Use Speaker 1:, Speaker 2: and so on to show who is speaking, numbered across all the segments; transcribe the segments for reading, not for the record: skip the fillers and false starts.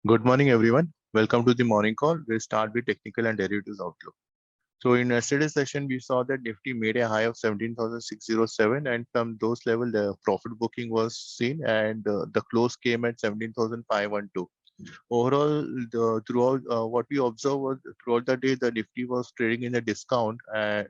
Speaker 1: Good morning, everyone. Welcome to the morning call. We'll start with technical and derivatives outlook. So in yesterday's session, we saw that Nifty made a high of 17,607, and from those level, the profit booking was seen, and the close came at 17,512. Overall, throughout what we observed was throughout the day, the Nifty was trading in a discount,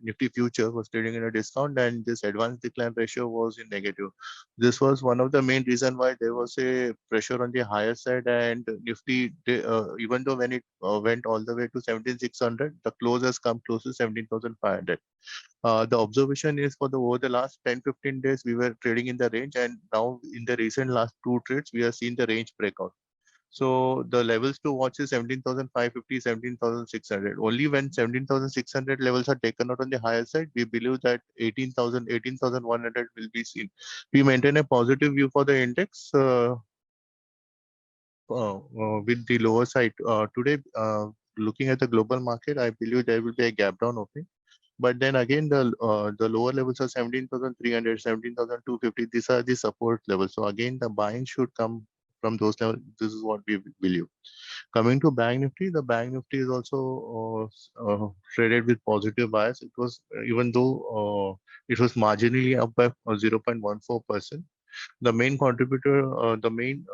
Speaker 1: Nifty future was trading in a discount, and this advance decline ratio was in negative. This was one of the main reason why there was a pressure on the higher side, and Nifty, even though when it went all the way to 17,600, the close has come close to 17,500. The observation is for the over the last 10-15 days, we were trading in the range, and now in the recent last two trades, we are seeing the range breakout. So the levels to watch is 17,550, 17,600. Only when 17,600 levels are taken out on the higher side, we believe that 18,000, 18,100 will be seen. We maintain a positive view for the index with the lower side. Today, looking at the global market, I believe there will be a gap down opening. But then again, the lower levels are 17,300, 17,250. These are the support levels. So again, the buying should come from those levels. This is what we believe. Coming to Bank Nifty, the Bank Nifty is also traded with positive bias. It was even though it was marginally up by 0.14%. The main contributor, the main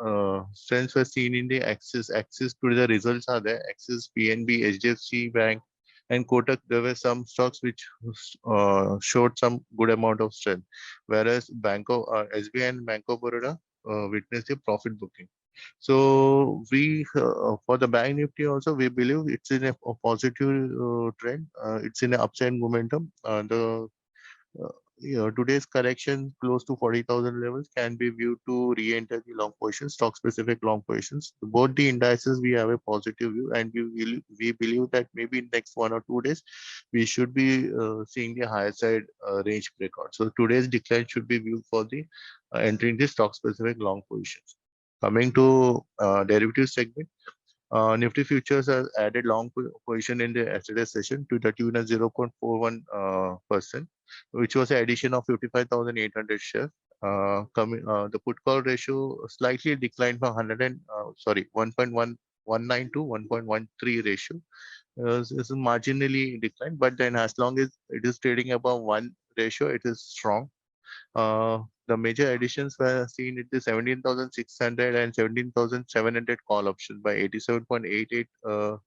Speaker 1: strengths were seen in the axis. Axis to the results are there. Axis, PNB, HDFC Bank, and Kotak. There were some stocks which showed some good amount of strength, whereas SBI and Bank of Baroda witnessed a profit booking. So we for the Bank Nifty also we believe it's in a positive trend. It's in an upside momentum. Uh, Today's correction close to 40,000 levels can be viewed to re-enter the long positions, stock-specific long positions. Both the indices we have a positive view, and we believe that maybe in next 1 or 2 days we should be seeing the higher side range breakout. So today's decline should be viewed for the entering the stock-specific long positions. Coming to derivative segment. Nifty futures has added long position in the yesterday session to the tune of 0.41%, which was an addition of 55,800 shares. The put call ratio slightly declined from 1.19 to 1.13 ratio. It's marginally declined, but then as long as it is trading above one ratio, it is strong. The major additions were seen in the 17,600 and 17,700 call options by 87.88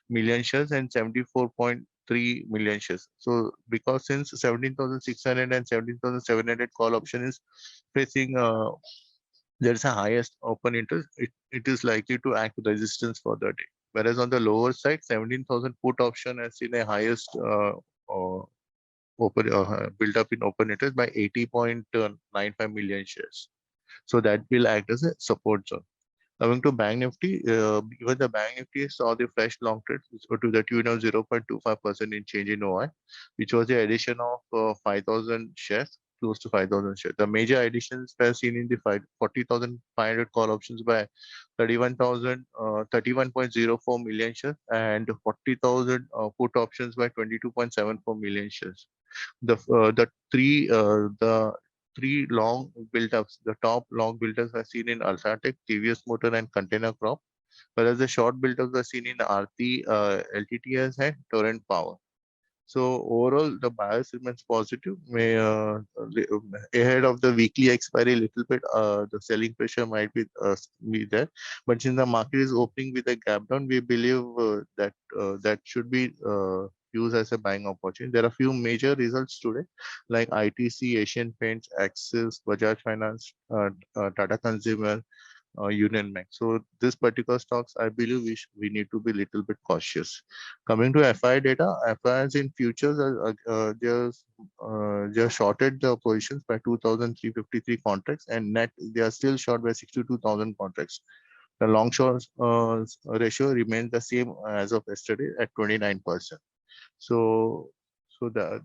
Speaker 1: million shares and 74.3 million shares. So because since 17,600 and 17,700 call option is facing there is a highest open interest, it is likely to act resistance for the day. Whereas on the lower side, 17,000 put option has seen a highest built up in open interest by 80.95 million shares. So that will act as a support zone. Coming to Bank Nifty, even the Bank Nifty saw the fresh long trade to the tune of 0.25% in change in OI, which was the addition of 5,000 shares, close to 5,000 shares. The major additions were seen in the 40,500 call options by 31.04 million shares and 40,000 put options by 22.74 million shares. The three long build-ups, the top long build-ups are seen in Ultratech, TVS Motor, and Container Crop, whereas the short build-ups are seen in Aarti, LTTS, and Torrent Power. So overall, the bias remains positive. Ahead of the weekly expiry, little bit the selling pressure might be there, but since the market is opening with a gap down, we believe that should be used as a buying opportunity. There are few major results today, like ITC, Asian Paints, Axis, Bajaj Finance, Tata Consumer, Union Bank. So this particular stocks, I believe we need to be a little bit cautious. Coming to FI data, FIs in futures they are shorted the positions by 2,353 contracts, and net they are still short by 62,000 contracts. The long short ratio remains the same as of yesterday at 29%. So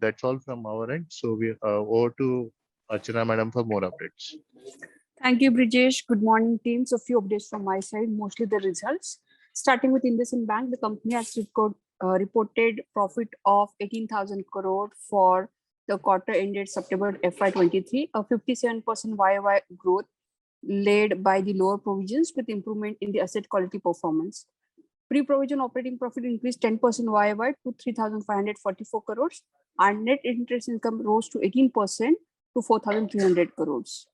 Speaker 1: that's all from our end. So we over to Archana madam for more updates.
Speaker 2: Thank you, Brijesh. Good morning, team. So, few updates from my side, mostly the results. Starting with IndusInd Bank, the company has reported profit of 18,000 crore for the quarter ended September FY23, a 57% YOY growth led by the lower provisions with improvement in the asset quality performance. Pre-provision operating profit increased 10% YoY to 3,544 crores, and net interest income rose to 18% to 4,300 crores.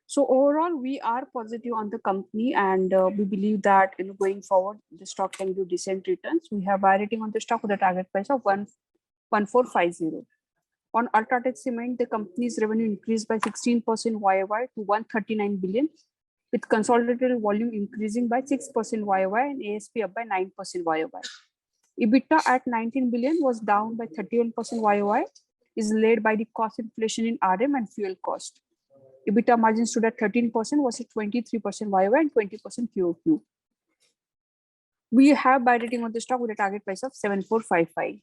Speaker 2: So overall, we are positive on the company, and we believe that going forward, the stock can do decent returns. We have buy rating on the stock with a target price of 1,450. On UltraTech Cement, the company's revenue increased by 16% YoY to 139 billion, with consolidated volume increasing by 6% YoY and ASP up by 9% YoY. EBITDA at 19 billion was down by 31% YoY, is led by the cost inflation in RM and fuel cost. EBITDA margin stood at 13% versus 23% YoY and 20% QoQ. We have buy rating on the stock with a target price of 7,455.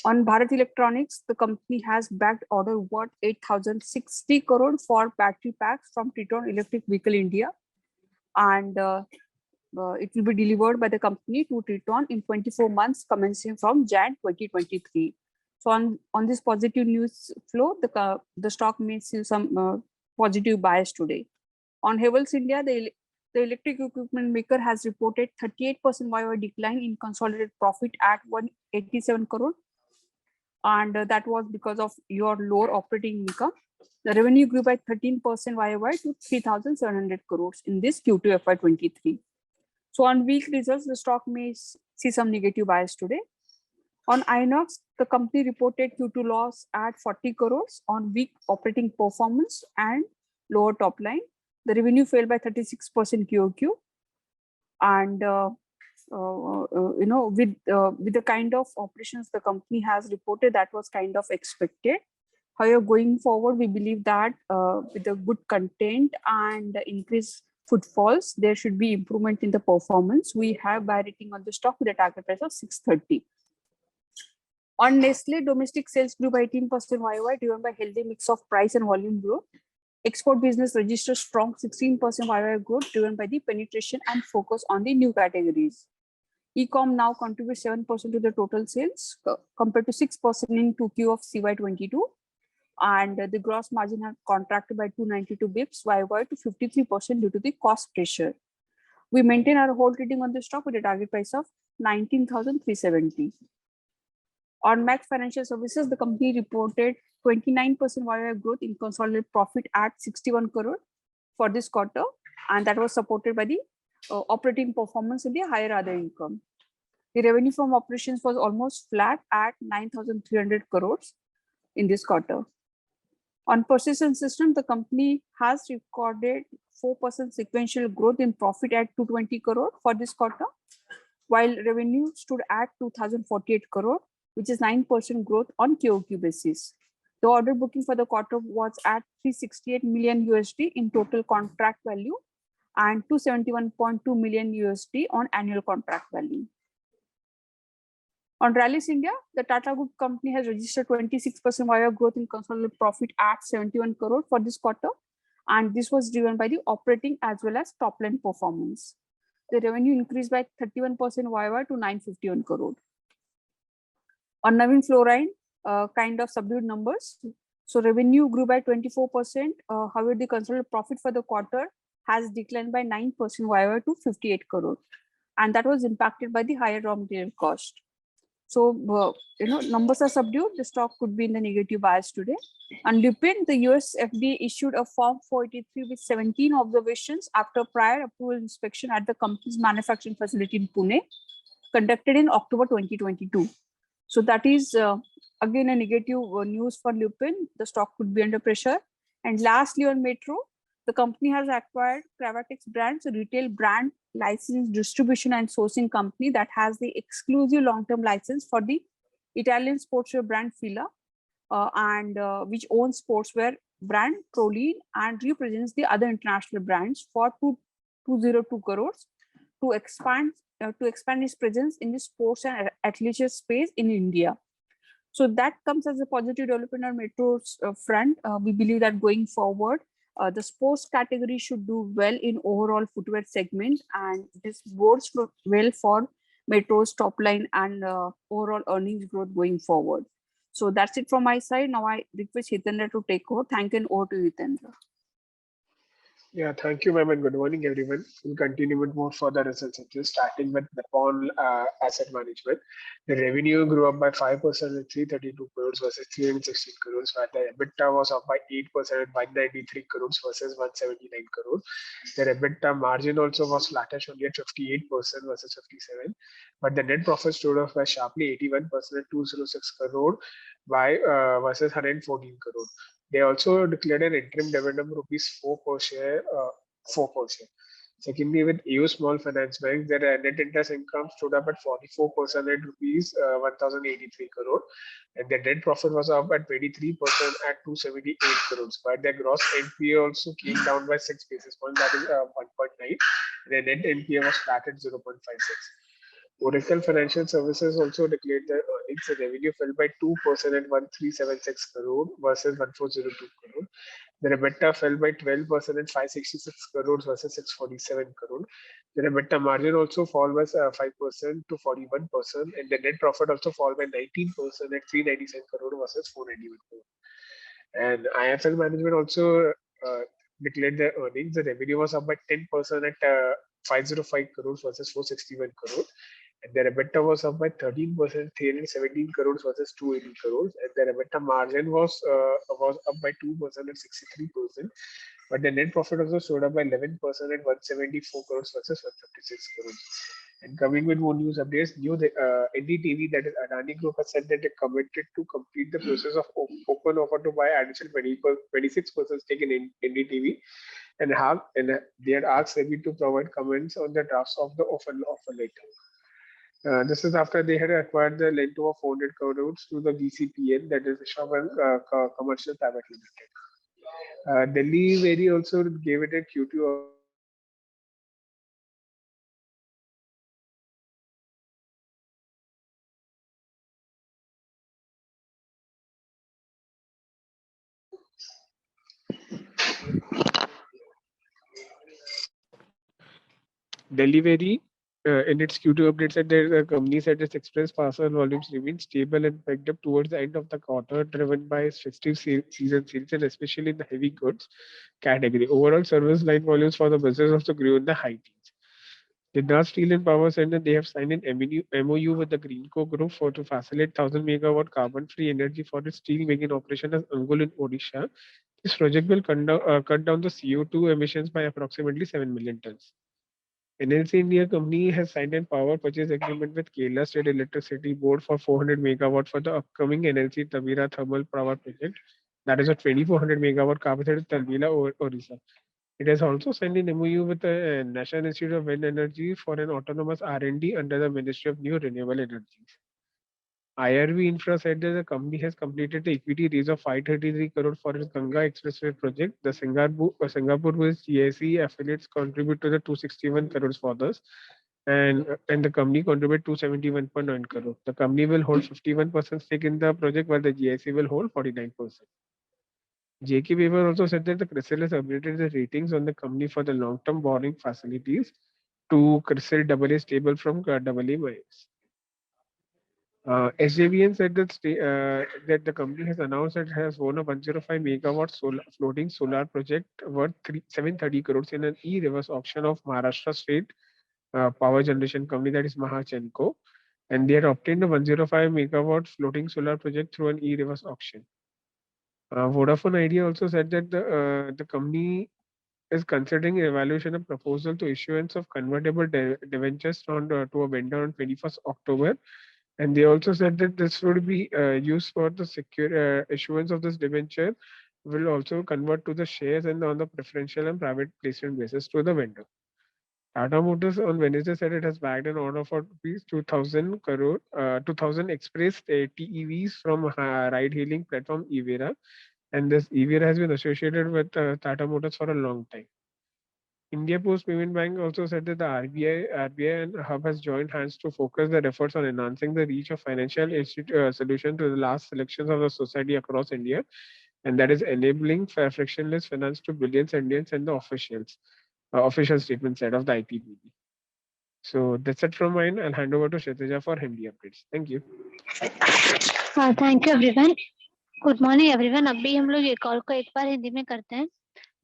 Speaker 2: On Bharat Electronics, the company has backed order worth 8,060 crore for battery packs from Triton Electric Vehicle India, and it will be delivered by the company to Triton in 24 months, commencing from Jan 2023. So on this positive news flow, the stock may see some positive bias today. On Havells India, the electric equipment maker has reported 38% YoY decline in consolidated profit at 187 crore. And that was because of your lower operating income. The revenue grew by 13% YoY to 3,700 crores in this Q2 FY23. So on weak results, the stock may see some negative bias today. On Inox, the company reported Q2 loss at 40 crores on weak operating performance and lower top line. The revenue fell by 36% QoQ, and with the kind of operations the company has reported, that was kind of expected. However, going forward, we believe that with the good content and increased footfalls, there should be improvement in the performance. We have buy rating on the stock with a target price of 630. On Nestle, domestic sales grew by 18% YoY, driven by healthy mix of price and volume growth. Export business registered strong 16% YoY growth, driven by the penetration and focus on the new categories. E-com now contributes 7% to the total sales, compared to 6% in 2Q of CY22. And the gross margin had contracted by 292 bips YoY to 53% due to the cost pressure. We maintain our hold rating on the stock with a target price of 19,370. On Max Financial Services, the company reported 29% YoY growth in consolidated profit at 61 crore for this quarter, and that was supported by the operating performance in the higher other income. The revenue from operations was almost flat at 9,300 crores in this quarter. On Persistent Systems, the company has recorded 4% sequential growth in profit at 220 crore for this quarter, while revenue stood at 2,048 crore, which is 9% growth on QoQ basis. The order booking for the quarter was at $368 million USD in total contract value and $271.2 million USD on annual contract value. On Rallis India, the Tata Group company has registered 26% YoY growth in consolidated profit at 71 crore for this quarter, and this was driven by the operating as well as top line performance. The revenue increased by 31% YoY to 951 crore. On Navin Fluorine, kind of subdued numbers. So revenue grew by 24%. However, the consolidated profit for the quarter has declined by 9% YoY to 58 crore, and that was impacted by the higher raw material cost. So, numbers are subdued. The stock could be in the negative bias today. On Lupin, the US FDA issued a Form 483 with 17 observations after prior approval inspection at the company's manufacturing facility in Pune, conducted in October 2022. So that is again a negative news for Lupin. The stock could be under pressure. And lastly, on Metro, the company has acquired Cravatex Brands, a retail brand license distribution and sourcing company that has the exclusive long-term license for the Italian sportswear brand Fila, and which owns sportswear brand Proline and represents the other international brands for 202 crores to expand its presence in the sports and athleisure space in India. So that comes as a positive development on Metro's front. We believe that going forward, the sports category should do well in overall footwear segment, and this bodes well for Metro's top line and overall earnings growth going forward. So that's it from my side. Now I request Hitendra to take over. Thank you, and over to Hitendra.
Speaker 3: Yeah, thank you, ma'am, and good morning, everyone. We'll continue with more further results, starting with Nippon Asset Management. The revenue grew up by 5% at 332 crores versus 316 crores, while the EBITDA was up by 8% at 193 crores versus 179 crores. Their EBITDA margin also was flattish only at 58% versus 57, but the net profit stood off by sharply 81% at 206 crore versus 114 crore. They also declared an interim dividend of rupees 4 per share. 4 per share. Secondly, with EU Small Finance Bank, their net interest income stood up at 44% at rupees 1,083 crore, and their net profit was up at 23% at 278 crores. But their gross NPA also came down by 6 basis points, that is 1.9. Their net NPA was flat at 0.56. Oracle Financial Services also declared their earnings. The revenue fell by 2% at 1,376 crore versus 1,402 crore. The EBITDA fell by 12% at 566 crores versus 647 crore. The EBITDA margin also fell by 5% to 41%, and the net profit also fell by 19% at 397 crore versus 491 crore. And IFL Management also declared their earnings. The revenue was up by 10% at 505 crores versus 461 crore. And their EBITDA was up by 13%, 317 crores versus 280 crores. And their EBITDA margin was up by 2% at 63%. But the net profit also showed up by 11% at 174 crores versus 156 crores. And coming with more news updates, NDTV, that is Adani Group, has said that they committed to complete the process of open offer to buy additional 26% stake in NDTV, and they had asked SEBI to provide comments on the drafts of the offer letter. This is after they had acquired the lento of 400 crores to the VCPN, that is Vishwaban Commercial Private Limited. Delhi Very also gave it a Q2 update that their company has completed the process of acquiring the lento of 400 crores to the VCPN, that is Vishwaban Commercial Private Limited. Delivery in its Q2 update said that the company said its express parcel volumes remain stable and picked up towards the end of the quarter, driven by festive season sales and especially in the heavy goods category. Overall service line volumes for the business also grew in the high teens. Jindal Steel and Power Center, they have signed an MOU with the Greenco Group for to facilitate 1,000 megawatt carbon-free energy for its steel making operation at Angul in Odisha. This project will cut down the CO2 emissions by approximately 7 million tons. NLC India company has signed a power purchase agreement with Kerala State Electricity Board for 400 megawatt for the upcoming NLC Tavira thermal power project. That is a 2400 megawatt capacity Talvila, Orissa. It has also signed an MOU with the National Institute of Wind Energy for an autonomous R&D under the Ministry of New Renewable Energies. IRV Infra said that the company has completed the equity raise of 533 crore for its Ganga Expressway project. The Singapore-based GIC affiliates contribute to the 261 crores for this, and the company contribute 271.9 crore. The company will hold 51% stake in the project, while the GIC will hold 49%. JK Weaver also said that the CRISIL has upgraded the ratings on the company for the long-term borrowing facilities to CRISIL AA stable from AA minus. SJVN said that the company has announced that it has won a 105 megawatt floating solar project worth 730 crores in an e-reverse auction of Maharashtra State Power Generation Company, that is Mahachenko, and they had obtained a 105 megawatt floating solar project through an e-reverse auction. Vodafone Idea also said that the company is considering evaluation of proposal to issuance of convertible debentures to a vendor on 21st October. And they also said that this would be used for the secure issuance of this debenture will also convert to the shares and on the preferential and private placement basis to the vendor. Tata Motors on Wednesday said it has bagged an order for rupees 2,000 crore, 2,000 express TEVs from ride-hailing platform Evera, and this Evera has been associated with Tata Motors for a long time. India Post Payment Bank also said that the RBI and Hub has joined hands to focus their efforts on enhancing the reach of financial solution to the last selections of the society across India, and that is enabling frictionless finance to billions Indians and the official statement said of the ITBB. So that's it from mine. I'll hand over to Kshitija for Hindi updates. Thank you.
Speaker 4: Thank you everyone. Good morning everyone. अभी हम लोग ये call को एक बार हिंदी में करते हैं.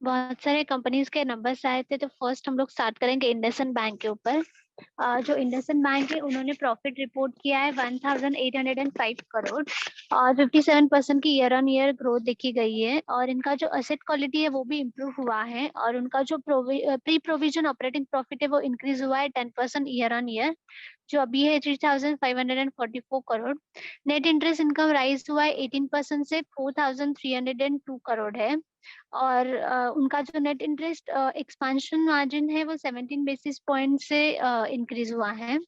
Speaker 4: बहुत सारे कंपनीज के नंबर्स आए थे, तो फर्स्ट हम लोग स्टार्ट करेंगे इंडसइंड बैंक के ऊपर। जो इंडसइंड बैंक है उन्होंने प्रॉफिट रिपोर्ट किया है 1805 करोड़ और 57% की ईयर ऑन ईयर ग्रोथ देखी गई है। और इनका जो असेट क्वालिटी है वो भी इम्प्रूव हुआ है और उनका जो प्री प्रोविजन ऑपरेटिंग प्रॉफिट है वो इंक्रीज हुआ है 10% ईयर ऑन ईयर, जो अभी है 3544 crore. Net interest income rise हुआ है 18% से 4302 करोड़ है। और उनका जो नेट इंटरेस्ट एक्सपांशन मार्जिन है वो 17 बेसिस पॉइंट से इंक्रीज हुआ है।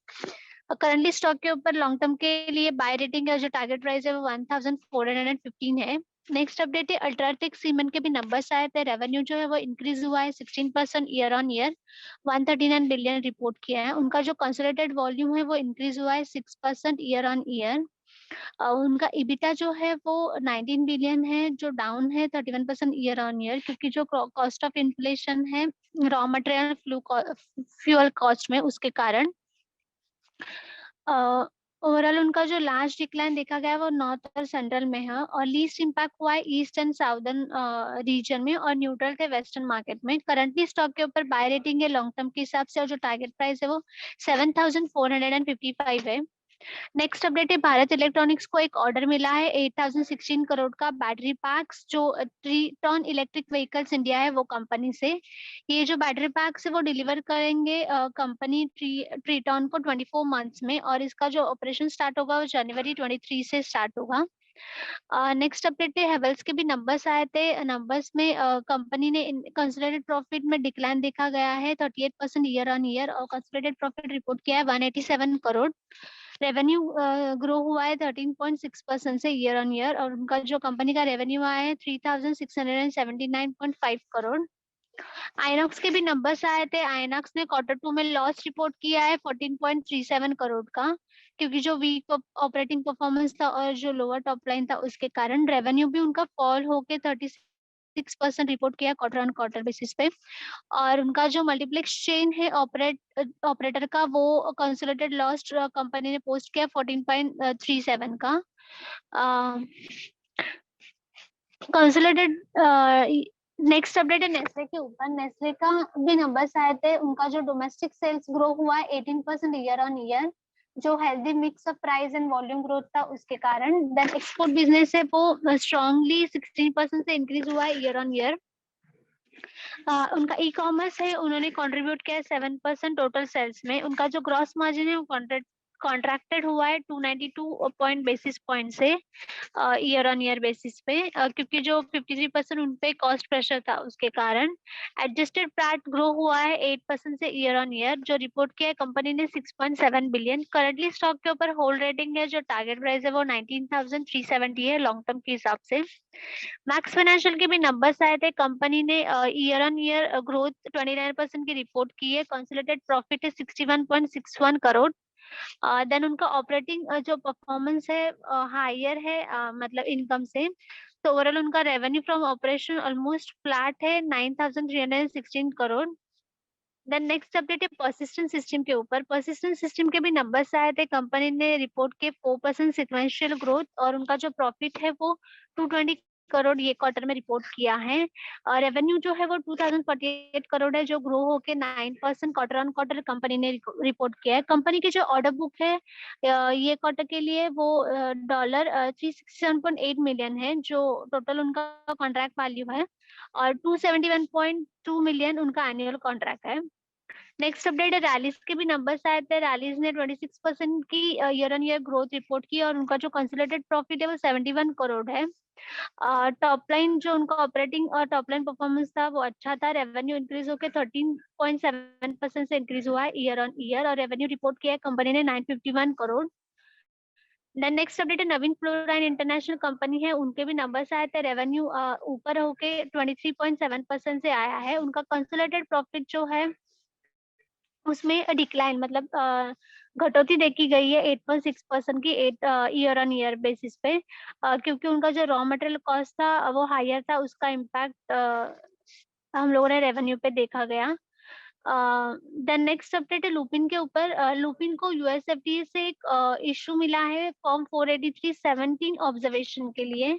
Speaker 4: करंटली स्टॉक के ऊपर लॉन्ग टर्म के लिए बाय रेटिंग है, जो टारगेट प्राइस है वो 1415 है। नेक्स्ट अपडेट है अल्ट्राटेक सीमेंट के भी नंबर्स आए थे। रेवेन्यू जो है वो इंक्रीज हुआ है 16% year on year, 139 billion report किया है। उनका जो कंसोलिडेटेड वॉल्यूम है वो इंक्रीज हुआ है 6% ईयर ऑन ईयर। उनका इबिटा जो है वो 19 बिलियन है, जो डाउन है 31% ईयर ऑन ईयर, क्योंकि जो कॉस्ट ऑफ इन्फ्लेशन है रॉ मटेरियल फ्यूल कॉस्ट में, उसके कारण। ओवरऑल उनका जो लार्ज डिक्लाइन देखा गया है वो नॉर्थ और सेंट्रल में है और लीस्ट इम्पैक्ट हुआ है ईस्ट एंड साउदर्न रीजन में और न्यूट्रल थे वेस्टर्न मार्केट में। करंटली स्टॉक के ऊपर बाय रेटिंग है लॉन्ग टर्म के हिसाब से और जो टारगेट प्राइस है वो 7455 है। नेक्स्ट अपडेट है भारत इलेक्ट्रॉनिक्स को एक ऑर्डर मिला है 8016 करोड़ का बैटरी पैक्स, जो ट्रीटॉन इलेक्ट्रिक व्हीकल्स इंडिया है वो कंपनी से। ये जो बैटरी पैक्स है वो डिलीवर करेंगे कंपनी ट्रीटॉन को 24 मंथ्स में और इसका जो ऑपरेशन स्टार्ट होगा वो जनवरी 23 से स्टार्ट होगा। नेक्स्ट अपडेट है हेवल्स के भी नंबर्स आए थे। नंबर्स में कंपनी ने कंसोलिडेटेड प्रॉफिट में डिक्लाइन देखा गया है 38% ईयर ऑन ईयर और कंसोलिडेटेड प्रॉफिट रिपोर्ट किया है 187 करोड़। रेवेन्यू ग्रो हुआ है 13.6% से ईयर ऑन ईयर और उनका जो कंपनी का रेवेन्यू आया है 3679.5 करोड़। आइनॉक्स के भी नंबर्स आए थे। आइनॉक्स ने Q2 में लॉस रिपोर्ट किया है 14.37 करोड़ का, क्योंकि जो वीक ऑपरेटिंग परफॉर्मेंस था और जो लोअर टॉप लाइन था उसके कारण रेवेन्यू भी उनका फॉल होके 36% रिपोर्ट किया क्वार्टर ऑन क्वार्टर बेसिस पे। और उनका जो मल्टीप्लेक्स चेन है ऑपरेटर का वो कंसोलिडेटेड लॉस कंपनी ने पोस्ट किया 14.37 का। कंसोलिडेटेड नेक्स्ट अपडेट है नेस्ले के ऊपर। नेस्ले का भी नंबर्स आए थे। उनका जो डोमेस्टिक सेल्स ग्रो हुआ है 18% ईयर ऑन ईयर, जो healthy mix of price and volume growth था उसके कारण। देन एक्सपोर्ट बिजनेस है वो स्ट्रांगली 16% से इंक्रीज हुआ है ईयर ऑन ईयर। उनका ई कॉमर्स है, उन्होंने कंट्रीब्यूट किया 7% टोटल सेल्स में। उनका जो ग्रॉस मार्जिन है वो कॉन्ट्रैक्टेड हुआ है 292 पॉइंट बेसिस पॉइंट से ईयर ऑन ईयर बेसिस पे, क्योंकि जो 53% उन पे कॉस्ट प्रेशर था उसके कारण। एडजस्टेड पैट ग्रो हुआ है 8% से ईयर ऑन ईयर, जो रिपोर्ट किया है कंपनी ने 6.7 बिलियन। करंटली स्टॉक के ऊपर होल्ड रेटिंग है, जो टारगेट प्राइस है वो 19,370 है लॉन्ग टर्म के हिसाब से। मैक्स फाइनेंशियल के भी नंबर्स आए थे। कंपनी ने ईयर ऑन ईयर ग्रोथ 29% की रिपोर्ट की है। कंसोलिडेटेड प्रॉफिट है 61.61 करोड़। देन उनका ऑपरेटिंग जो परफॉर्मेंस है हायर है मतलब इनकम से। तो ओवरऑल उनका revenue from operation almost flat है 9316 करोड़। देन नेक्स्ट अपडेट है परसिस्टेंट सिस्टम के ऊपर। परसिस्टेंट सिस्टम के भी नंबर्स आए थे। कंपनी ने रिपोर्ट के 4% सिक्वेंशियल ग्रोथ और उनका जो प्रॉफिट है वो 220 करोड़ ये क्वार्टर में रिपोर्ट किया है। और रेवेन्यू जो है वो 2048 करोड़ है, जो ग्रो होके 9% क्वार्टर ऑन क्वार्टर कंपनी ने रिपोर्ट किया है। कंपनी की जो ऑर्डर बुक है ये क्वार्टर के लिए वो डॉलर 367.8 मिलियन है, जो टोटल उनका कॉन्ट्रैक्ट वैल्यू है और 271.2 मिलियन उनका एनुअल कॉन्ट्रैक्ट है। नेक्स्ट अपडेट है रैलीज के भी नंबर्स आए थे। रैलीज ने 26% की year on year growth report की और उनका जो कंसोलिडेटेड प्रॉफिट है वो 71 करोड़ है। टॉप लाइन जो उनका ऑपरेटिंग और टॉप लाइन परफॉर्मेंस था वो अच्छा था। रेवेन्यू इंक्रीज होकर 13.7% से इंक्रीज हुआ है ईयर ऑन ईयर और रेवेन्यू रिपोर्ट किया है कंपनी ने 951 करोड़। देन नेक्स्ट अपडेट है नवीन फ्लोराइन इंटरनेशनल कंपनी है, उनके भी नंबर्स आए थे। रेवेन्यू ऊपर होके 23.7% से आया है। उनका कंसोलिडेटेड प्रॉफिट जो है उसमें डिक्लाइन मतलब घटोती देखी गई है 8.6% की ईयर ऑन ईयर बेसिस पे, क्योंकि उनका जो रॉ मटेरियल कॉस्ट था वो हायर था, उसका इम्पैक्ट हम लोगों ने रेवेन्यू पे देखा गया। देन नेक्स्ट अपडेट है लुपिन के ऊपर। लुपिन को यूएसएफडीए से एक इशू मिला है फॉर्म 483/17 ऑब्जर्वेशन के लिए,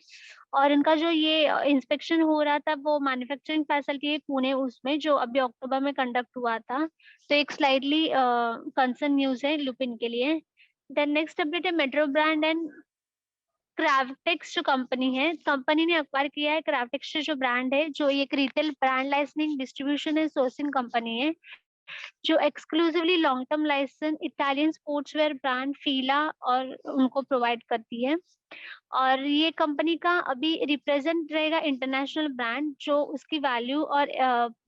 Speaker 4: और इनका जो ये इंस्पेक्शन हो रहा था वो मैन्युफैक्चरिंग फैसिलिटी है पुणे, उसमें जो अभी अक्टूबर में कंडक्ट हुआ था। तो एक स्लाइटली कंसर्न न्यूज है लुपिन के लिए। देन नेक्स्ट अपडेट है मेट्रो ब्रांड एंड क्राफ्टेक्स जो कंपनी है, कंपनी ने अक्वायर किया है क्राफ्टेक्स जो ब्रांड है, जो एक retail brand licensing distribution and sourcing company है, जो exclusively long term licence Italian sportswear brand Fila और उनको प्रोवाइड करती है। और ये कंपनी का अभी रिप्रेजेंट रहेगा इंटरनेशनल ब्रांड, जो उसकी वैल्यू और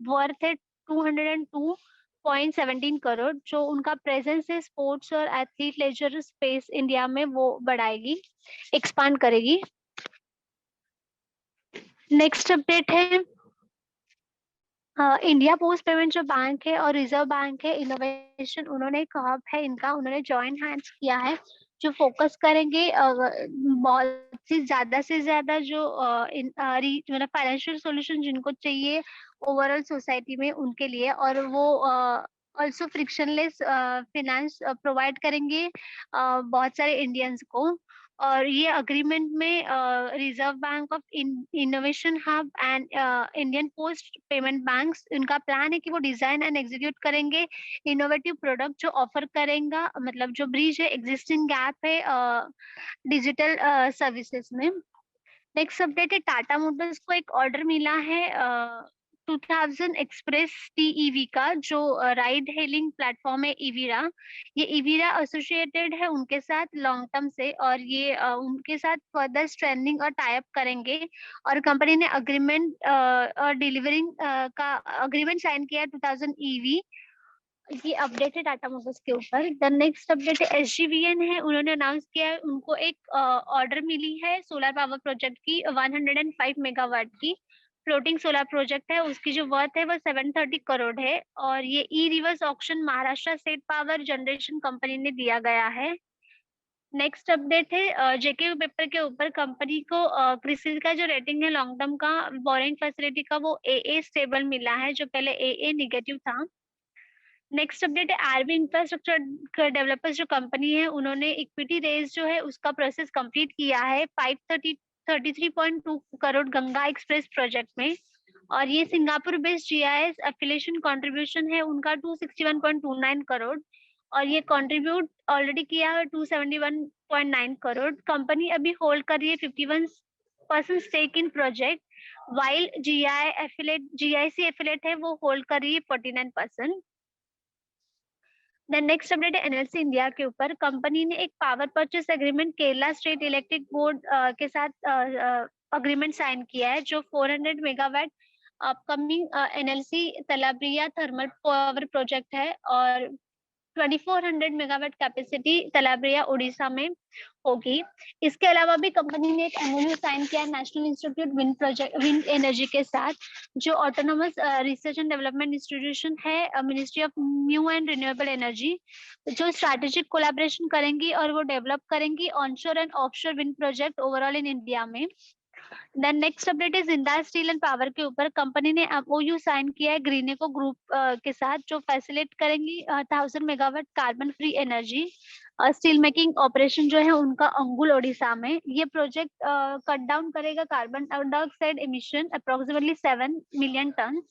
Speaker 4: वर्थ है 202.17 करोड़। जो उनका प्रेजेंस है स्पोर्ट्स और एथलीट लेजर स्पेस इंडिया में वो बढ़ाएगी, एक्सपांड करेगी। नेक्स्ट अपडेट है इंडिया पोस्ट पेमेंट जो बैंक है और रिजर्व बैंक है इनोवेशन, उन्होंने एक हब है इनका, उन्होंने जॉइंट हैंड्स किया है, जो फोकस करेंगे बहुत से ज्यादा जो मतलब फाइनेंशियल सॉल्यूशन जिनको चाहिए ओवरऑल सोसाइटी में उनके लिए, और वो ऑल्सो फ्रिक्शनलेस फिनेंस प्रोवाइड करेंगे बहुत सारे इंडियंस को। और ये अग्रीमेंट में reserve bank of innovation hub and Indian post payment banks, इनका प्लान है कि वो डिजाइन एंड एग्जीक्यूट करेंगे इनोवेटिव प्रोडक्ट जो ऑफर करेगा, मतलब जो ब्रिज है एग्जिस्टिंग गैप है डिजिटल सर्विसेज में। नेक्स्ट अपडेट है टाटा मोटर्स को एक ऑर्डर मिला है 2000 एक्सप्रेस टीईवी का, जो राइड हेलिंग प्लेटफॉर्म है इवीरा। ये इवीरा एसोसिएटेड है उनके साथ लॉन्ग टर्म से, और ये उनके साथ फर्दर स्ट्रेंथनिंग और टाई अप करेंगे, और कंपनी ने अग्रीमेंट और डिलीवरिंग का अग्रीमेंट साइन किया 2000 ईवी। ये अपडेट है टाटा मोटर्स के ऊपर। द नेक्स्ट अपडेट है एसजीवीएन है, उन्होंने अनाउंस किया है उनको एक ऑर्डर मिली है सोलर पावर प्रोजेक्ट की 105 मेगावाट की फ्लोटिंग सोलर प्रोजेक्ट है, उसकी जो वर्थ है वो 730 करोड़ है, और ये e reverse auction Maharashtra state power generation company ने दिया गया है। नेक्स्ट अपडेट है जेके पेपर के ऊपर, कंपनी को क्रिसिल का जो रेटिंग है लॉन्ग टर्म का बोरिंग फैसिलिटी का वो ए स्टेबल मिला है, जो पहले ए नेगेटिव था। नेक्स्ट अपडेट है आरबी इंफ्रास्ट्रक्चर डेवलपर्स जो कंपनी है, उन्होंने इक्विटी रेज जो है उसका प्रोसेस कंप्लीट किया है 533.2 करोड़ गंगा एक्सप्रेस प्रोजेक्ट में, और ये Singapore based GIS affiliation contribution है उनका 261.29 करोड़, और ये कंट्रीब्यूट ऑलरेडी किया है 271.9 करोड़। कंपनी अभी होल्ड कर रही है 51% stake in project, while GIC affiliate है वो होल्ड कर रही है 49%। देन नेक्स्ट अपडेट है एनएलसी इंडिया के ऊपर, कंपनी ने एक power purchase agreement Kerala state electric board के साथ अग्रीमेंट साइन किया है, जो 400 megawatt upcoming NLC Talabira thermal power project है, और 2400 मेगावाट कैपेसिटी तलाब्रिया उड़ीसा में होगी। इसके अलावा भी कंपनी ने एक एमओयू साइन किया है नेशनल इंस्टीट्यूट विंड एनर्जी के साथ, जो autonomous research and development institution है ministry of new and renewable energy, जो स्ट्रैटेजिक कोलैबोरेशन करेंगी और वो डेवलप करेंगी onshore and offshore wind project overall in India में। देन नेक्स्ट अपडेट है जिंदाल स्टील एंड पावर के ऊपर, कंपनी ने एमओयू साइन किया है ग्रीनेको ग्रुप के साथ, जो फैसिलिटेट करेंगी 1000 megawatt carbon free energy steel making operation जो है उनका अंगुल ओडिशा में। ये प्रोजेक्ट कट डाउन करेगा carbon dioxide emission approximately 7 million ton.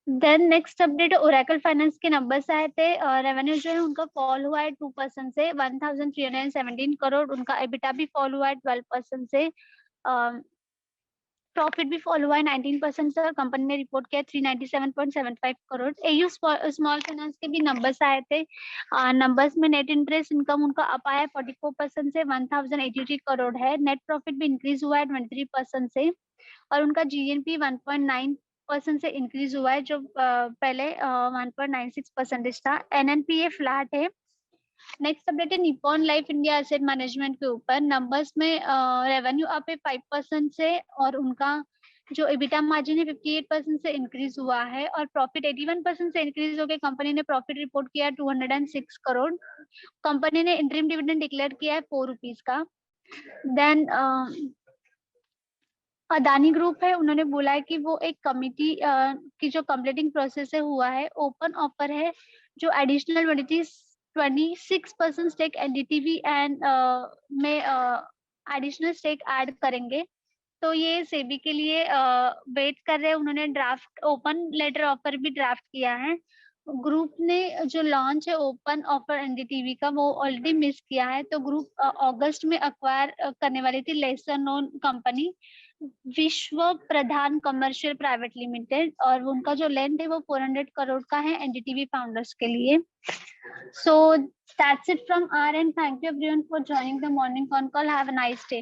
Speaker 4: Then next update Oracle finance के नंबर्स आए थे, रेवेन्यू जो है उनका फॉल हुआ है 2% से 1317 करोड़, उनका एबिटा भी फॉल हुआ है 12% से, प्रॉफिट भी फॉल हुआ है 19% से, और कंपनी ने रिपोर्ट किया 397.75 करोड़। एयू स्मॉल फाइनेंस के भी नंबर्स आए थे, नंबर्स में नेट इंटरेस्ट इनकम उनका अप आया 44% से 1083 करोड़ है, नेट प्रॉफिट भी इंक्रीज हुआ है 23% से, और उनका जीएनपी 1.9% से इंक्रीज हुआ है, जो पहले 1.96% था। एनएनपीए फ्लैट है। नेक्स्ट अपडेट है Nippon life India asset management के ऊपर, नंबर्स में रेवेन्यू अप है 5% से, और उनका जो एबिटा मार्जिन है 58% से इंक्रीज हुआ है, और प्रॉफिट 81% से इंक्रीज होकर कंपनी ने प्रॉफिट रिपोर्ट किया 206 करोड़। कंपनी ने इंटरिम डिविडेंड डिक्लेयर किया है 4 रुपीज का। देन अदानी ग्रुप है, उन्होंने बोला है कि वो एक कमिटी की जो कंप्लीटिंग प्रोसेस है हुआ है, ओपन ऑफर है जो एडिशनल 26% स्टेक एनडीटीवी एंड में एडिशनल स्टेक ऐड करेंगे। तो ये सेबी के लिए वेट कर रहे हैं। उन्होंने ड्राफ्ट ओपन लेटर ऑफर भी ड्राफ्ट किया है। ग्रुप ने जो लॉन्च है ओपन ऑफर एनडीटीवी का वो ऑलरेडी मिस किया है। तो ग्रुप अगस्त में अक्वायर करने वाली थी लेसर नोन कंपनी विश्व प्रधान कमर्शियल प्राइवेट लिमिटेड, और उनका जो लेंथ है वो 400 करोड़ का है एनडीटीवी फाउंडर्स के लिए। So that's it from our and, thank you everyone for joining the morning con call. Have a nice day.